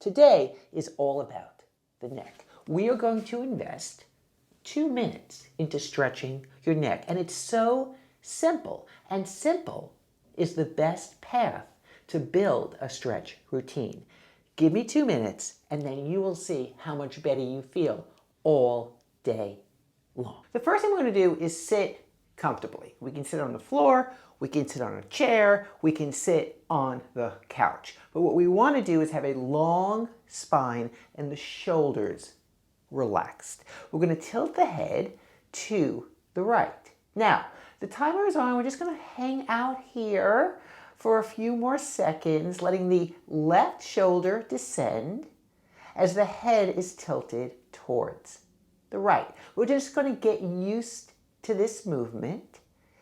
Today is all about the neck. We are going to invest 2 minutes into stretching your neck. And it's so simple. And simple is the best path to build a stretch routine. Give me 2 minutes and then you will see how much better you feel all day long. The first thing we're going to do is sit comfortably. We can sit on the floor, we can sit on a chair, we can sit on the couch. But what we want to do is have a long spine and the shoulders relaxed. We're going to tilt the head to the right. Now, the timer is on. We're just going to hang out here for a few more seconds, letting the left shoulder descend as the head is tilted towards the right. We're just going to get used to this movement.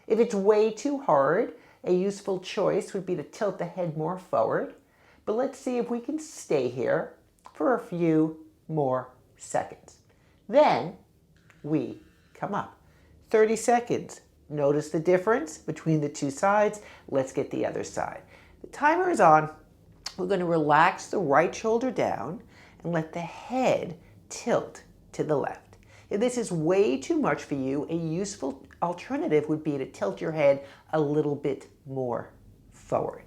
If it's way too hard, a useful choice would be to tilt the head more forward. But let's see if we can stay here for a few more seconds. Then we come up. 30 seconds. Notice the difference between the two sides. Let's get the other side. The timer is on. We're going to relax the right shoulder down and let the head tilt to the left. If this is way too much for you, a useful alternative would be to tilt your head a little bit more forward.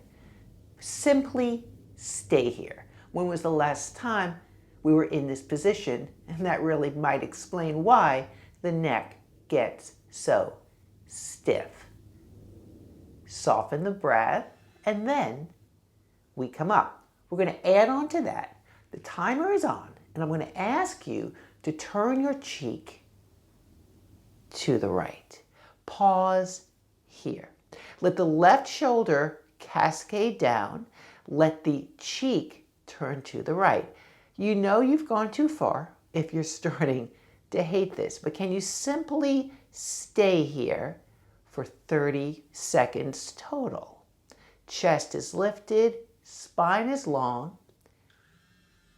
Simply stay here. When was the last time we were in this position? And that really might explain why the neck gets so stiff. Soften the breath, and then we come up. We're going to add on to that. The timer is on, and I'm going to ask you to turn your cheek to the right. Pause here. Let the left shoulder cascade down. Let the cheek turn to the right. You know you've gone too far if you're starting to hate this, but can you simply stay here for 30 seconds total? Chest is lifted, spine is long,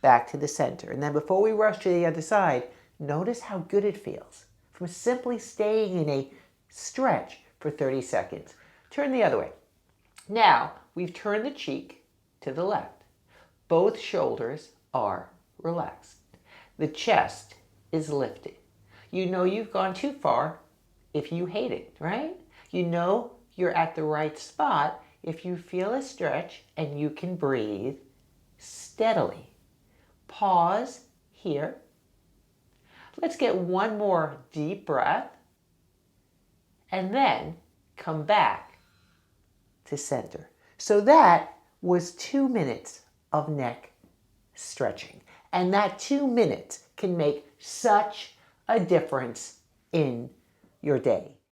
back to the center. And then before we rush to the other side, notice how good it feels from simply staying in a stretch for 30 seconds. Turn the other way. Now, we've turned the cheek to the left. Both shoulders are relaxed. The chest is lifted. You know you've gone too far if you hate it, right? You know you're at the right spot if you feel a stretch and you can breathe steadily. Pause here. Let's get one more deep breath and then come back to center. So that was 2 minutes of neck stretching. And that 2 minutes can make such a difference in your day.